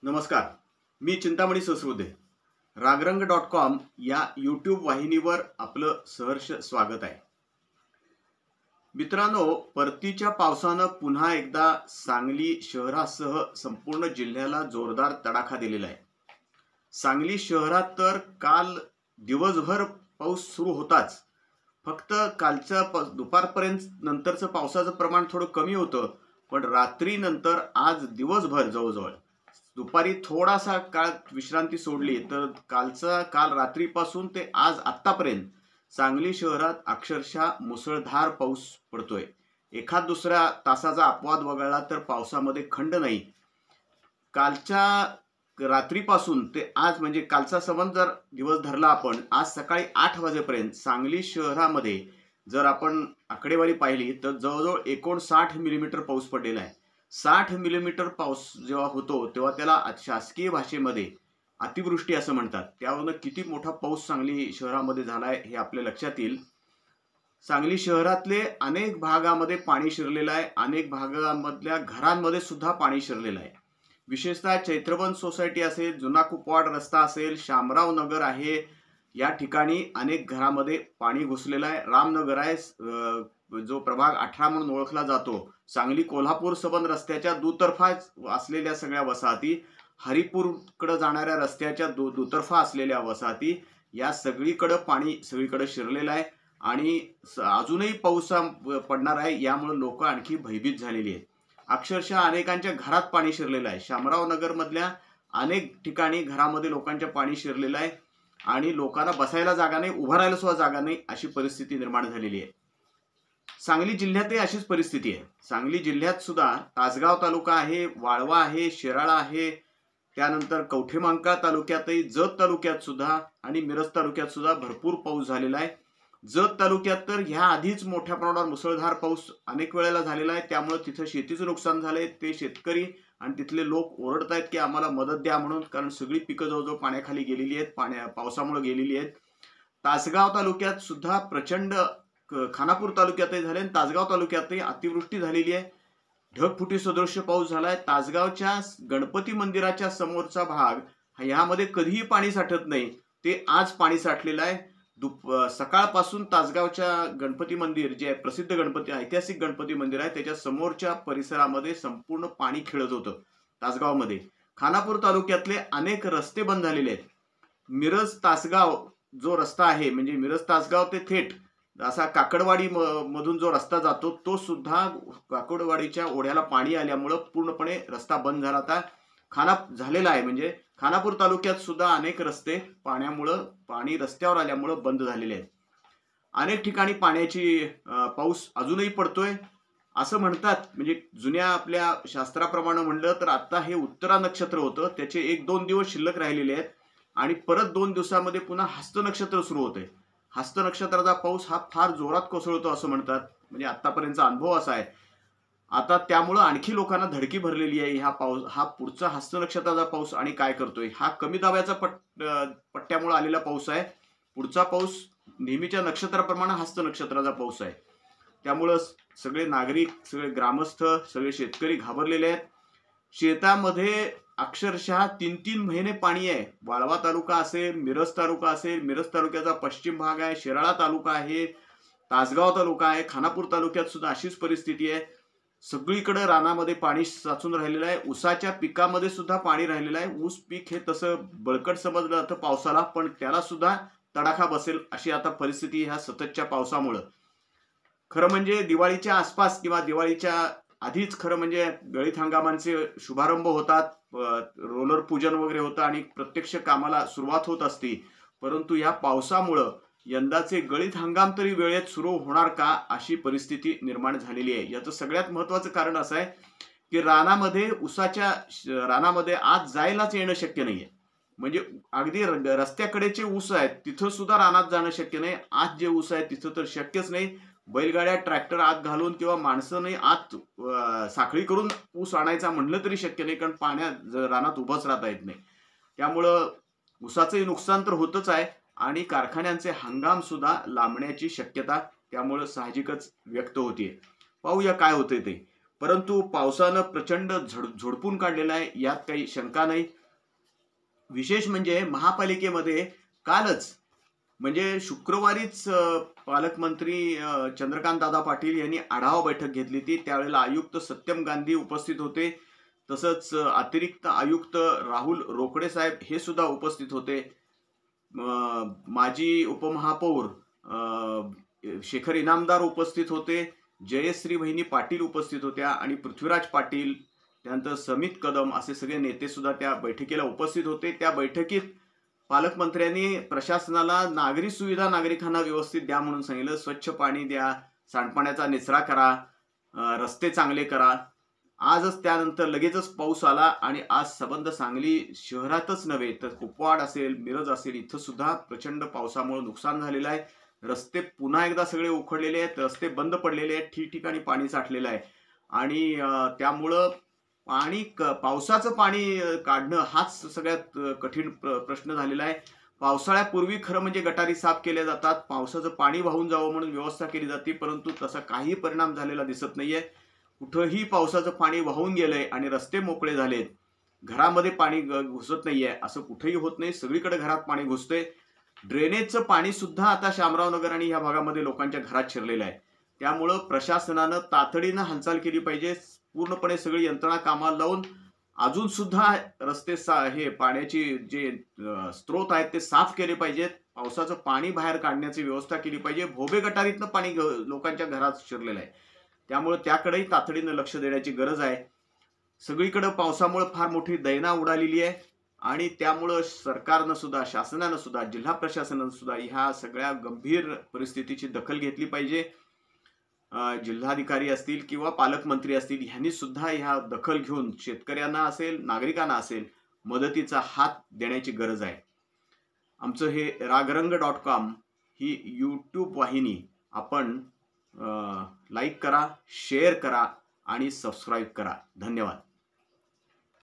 नमस्कार. मी चिंतामणी ससृदे. रागरंग.com या यूट्यूब वाहिनीवर आपलं सहर्ष स्वागत आहे. मित्रांनो, परतीच्या पावसानं पुन्हा एकदा सांगली शहरासह संपूर्ण जिल्ह्याला जोरदार तडाखा दिलेला आहे. सांगली शहरात तर काल दिवसभर पाऊस सुरू होताच. फक्त कालच्या दुपारपर्यंत नंतरचं पावसाचं प्रमाण थोडं कमी होतं, पण रात्री नंतर आज दिवसभर जवळजवळ दुपारी थोडासा काळ विश्रांती सोडली तर काल रात्रीपासून ते आज आत्तापर्यंत सांगली शहरात अक्षरशः मुसळधार पाऊस पडतोय. एखाद दुसऱ्या तासाचा अपवाद वगळला तर पावसामध्ये खंड नाही. कालच्या रात्रीपासून ते आज म्हणजे कालचा संबंध जर दिवस धरला आपण, आज सकाळी 8 वाजेपर्यंत सांगली शहरामध्ये जर आपण आकडेवारी पाहिली तर जवळजवळ 59 मिलीमीटर पाऊस पडलेला आहे. 60 मिलीमीटर पाऊस जेव्हा होतो तेव्हा त्याला शासकीय भाषेमध्ये अतिवृष्टी असं म्हणतात. त्यावरून किती मोठा पाऊस सांगली शहरामध्ये झालाय हे आपल्या लक्षात येईल. सांगली शहरातले अनेक भागामध्ये पाणी शिरलेलं आहे. अनेक भागामधल्या घरांमध्ये सुद्धा पाणी शिरलेलं आहे. विशेषतः चैत्रबन सोसायटी असेल, जुना कुपवाड रस्ता असेल, शामराव नगर आहे, या ठिकाणी अनेक घरामध्ये पाणी घुसलेलं आहे. रामनगर आहे, जो प्रभाग 18 म्हणून ओळखला जातो. सांगली कोल्हापूर सबंध रस्त्याच्या दुतर्फा असलेल्या सगळ्या वसाहती, हरिपूरकडे जाणाऱ्या रस्त्याच्या दुतर्फा असलेल्या वसाहती, या सगळीकडे पाणी सगळीकडे शिरलेलं आहे आणि अजूनही पाऊस पडणार आहे. यामुळे लोक आणखी भयभीत झालेली आहेत. अक्षरशः अनेकांच्या घरात पाणी शिरलेलं आहे. शामराव नगर मधल्या अनेक ठिकाणी घरामध्ये लोकांच्या पाणी शिरलेलं आहे आणि लोकांना बसायला जागा नाही, उभं राहायला सुद्धा जागा नाही, अशी परिस्थिती निर्माण झालेली आहे. सांगली जिल्ह्यातही अशीच परिस्थिती आहे. सांगली जिल्ह्यात सुद्धा तासगाव तालुका आहे, वाळवा आहे, शिराळा आहे, त्यानंतर कवठेमहांकाळ तालुक्यातही, जत तालुक्यात सुद्धा आणि मिरज तालुक्यात सुद्धा भरपूर पाऊस झालेला आहे. जत तालुक्यात तर ह्या आधीच मोठ्या प्रमाणावर मुसळधार पाऊस अनेक वेळेला झालेला आहे. त्यामुळे तिथं शेतीचं नुकसान झालंय. ते शेतकरी आणि तिथले लोक ओरडत आहेत की आम्हाला मदत द्या म्हणून, कारण सगळी पिकं जवळजवळ पाण्याखाली गेलेली आहेत, पावसामुळे गेलेली आहेत. तासगाव तालुक्यात सुद्धा प्रचंड, खानापूर तालुक्यातही झाले आणि तासगाव तालुक्यातही अतिवृष्टी झालेली आहे. ढगफुटी सदृश्य पाऊस झालाय. तासगावच्या गणपती मंदिराच्या समोरचा भाग ह्यामध्ये कधीही पाणी साठत नाही, ते आज पाणी साठलेलं आहे. सकाळपासून तासगावच्या गणपती मंदिर जे प्रसिद्ध ऐतिहासिक गणपती मंदिर आहे त्याच्या समोरच्या परिसरामध्ये संपूर्ण पाणी खेळत होतं तासगावमध्ये. खानापूर तालुक्यातले अनेक रस्ते बंद झालेले आहेत. मिरज तासगाव जो रस्ता आहे, म्हणजे मिरज तासगाव ते थेट असा काकडवाडी मधून जो रस्ता जातो तो सुद्धा काकडवाडीच्या ओढ्याला पाणी आल्यामुळं पूर्णपणे रस्ता बंद झालेला आहे. म्हणजे खानापूर तालुक्यात सुद्धा अनेक रस्ते पाणी रस्त्यावर आल्यामुळं बंद झालेले आहेत. अनेक ठिकाणी पाऊस अजूनही पडतोय असं म्हणतात. म्हणजे जुन्या आपल्या शास्त्राप्रमाणे म्हणलं तर आता हे उत्तरा नक्षत्र होतं, त्याचे 1-2 दिवस शिल्लक राहिलेले आहेत आणि परत 2 दिवसामध्ये पुन्हा हस्त नक्षत्र सुरू होते. हस्त नक्षत्राचा पाऊस हा फार जोरात कोसळतो असं म्हणतात. म्हणजे आतापर्यंतचा अनुभव असा आहे. आता त्यामुळं आणखी लोकांना धडकी भरलेली आहे. हा पुढचा हस्त नक्षत्राचा पाऊस आणि काय करतोय, हा कमी दाबाच्या पट्ट्यामुळे आलेला पाऊस आहे. पुढचा पाऊस नेहमीच्या नक्षत्राप्रमाणे हस्त नक्षत्राचा पाऊस आहे. त्यामुळं सगळे नागरिक, सगळे ग्रामस्थ, सगळे शेतकरी घाबरलेले आहेत. शेतामध्ये अक्षरशः 3-3 महिने पाणी आहे. वाळवा तालुका असेल, मिरज तालुका असेल, मिरज तालुक्याचा पश्चिम भाग आहे, शिराळा तालुका आहे, तासगाव तालुका आहे, खानापूर तालुक्यात सुद्धा अशीच परिस्थिती आहे. सगळीकडे रानामध्ये पाणी साचून राहिलेलं आहे. ऊसाच्या पिकामध्ये सुद्धा पाणी राहिलेलं आहे. ऊस पीक हे तसं बळकट समजलं जातं पावसाला, पण त्याला सुद्धा तडाखा बसेल अशी आता परिस्थिती ह्या सततच्या पावसामुळं. खरं म्हणजे दिवाळीच्या आसपास किंवा दिवाळीच्या आधीच खरं म्हणजे गळीत हंगामांचे शुभारंभ होतात, रोलर पूजन वगैरे होतं आणि प्रत्यक्ष कामाला सुरुवात होत असते. परंतु या पावसामुळं यंदाचे गळीत हंगाम तरी वेळेत सुरू होणार का अशी परिस्थिती निर्माण झालेली आहे. याचं सगळ्यात महत्वाचं कारण असं आहे की ऊसाच्या रानामध्ये आज जायलाच येणं शक्य नाहीये. म्हणजे अगदी रस्त्याकडेचे ऊस आहेत तिथं सुद्धा रानात जाणं शक्य नाही. आज जे ऊस आहे तिथं तर शक्यच नाही. बैलगाड्या, ट्रॅक्टर आत घालून किंवा माणसाने आत साखळी करून ऊस आणायचा म्हणलं तरी शक्य नाही, कारण रानात उभंच राहता येत नाही. त्यामुळं ऊसाचंही नुकसान तर होतच आहे आणि कारखान्यांचे हंगाम सुद्धा लांबण्याची शक्यता त्यामुळे साहजिकच व्यक्त होतीये. पाहूया काय होतंय ते. परंतु पावसानं प्रचंड झोडपून काढलेला आहे, यात काही शंका नाही. विशेष म्हणजे महापालिकेमध्ये कालच म्हणजे शुक्रवारीच पालकमंत्री चंद्रकांत दादा पाटील यांनी आढावा बैठक घेतली होती. त्यावेळेला आयुक्त सत्यम गांधी उपस्थित होते, तसंच अतिरिक्त आयुक्त राहुल रोकडे साहेब हे सुद्धा उपस्थित होते. माजी उपमहापौर शेखर इनामदार उपस्थित होते, जयश्री बहिणी पाटील उपस्थित होत्या आणि पृथ्वीराज पाटील, त्यानंतर समित कदम असे सगळे नेते सुद्धा त्या बैठकीला उपस्थित होते. त्या बैठकीत पालकमंत्र्यांनी प्रशासनाला नागरी सुविधा नागरिकांना व्यवस्थित द्या म्हणून सांगितलं. स्वच्छ पाणी द्या, सांडपाण्याचा निचरा करा, रस्ते चांगले करा. आजच त्यानंतर लगेचच पाऊस आला आणि आज संबंध सांगली शहरातच नव्हे तर कुपवाड असेल, मिरज असेल, इथं सुद्धा प्रचंड पावसामुळे नुकसान झालेलं आहे. रस्ते पुन्हा एकदा सगळे उखडलेले आहेत, रस्ते बंद पडलेले आहेत, ठिकठिकाणी पाणी साठलेलं आहे आणि त्यामुळं पावसाचं पाणी काढणं हाच सगळ्यात कठीण प्रश्न झालेला आहे. पावसाळ्यापूर्वी खरं म्हणजे गटारी साफ केल्या जातात, पावसाचं पाणी वाहून जावं म्हणून व्यवस्था केली जाते, परंतु तसा काही परिणाम झालेला दिसत नाहीये. कुठंही पावसाचं पाणी वाहून गेलंय आणि रस्ते मोकळे झालेत, घरामध्ये पाणी घुसत नाहीये असं कुठेही होत नाही. सगळीकडे घरात पाणी घुसतंय. ड्रेनेजचं पाणी सुद्धा आता शामरावनगर आणि या भागामध्ये लोकांच्या घरात शिरलेलं आहे. त्यामुळं प्रशासनानं तातडीनं हालचाल केली पाहिजे. पूर्णपणे सगळी यंत्रणा कामाला लावून अजून सुद्धा रस्ते हे पाण्याची जे स्त्रोत आहेत ते साफ केले पाहिजेत. पावसाचं पाणी बाहेर काढण्याची व्यवस्था केली पाहिजे. भोबे गटारीतनं पाणी लोकांच्या घरात शिरलेलं आहे, त्यामुळे त्याकडेही तातडीनं लक्ष देण्याची गरज आहे. सगळीकडे पावसामुळे फार मोठी दैना उडालेली आहे आणि त्यामुळं सरकारनं सुद्धा, शासनानं सुद्धा, जिल्हा प्रशासनानं सुद्धा ह्या सगळ्या गंभीर परिस्थितीची दखल घेतली पाहिजे. जिल्हाधिकारी असतील किंवा पालकमंत्री असतील ह्यांनी सुद्धा ह्या दखल घेऊन शेतकऱ्यांना असेल, नागरिकांना असेल, मदतीचा हात देण्याची गरज आहे. आमचं हे रागरंग.com ही यूट्यूब वाहिनी आपण लाईक करा, शेअर करा आणि सबस्क्राईब करा. धन्यवाद.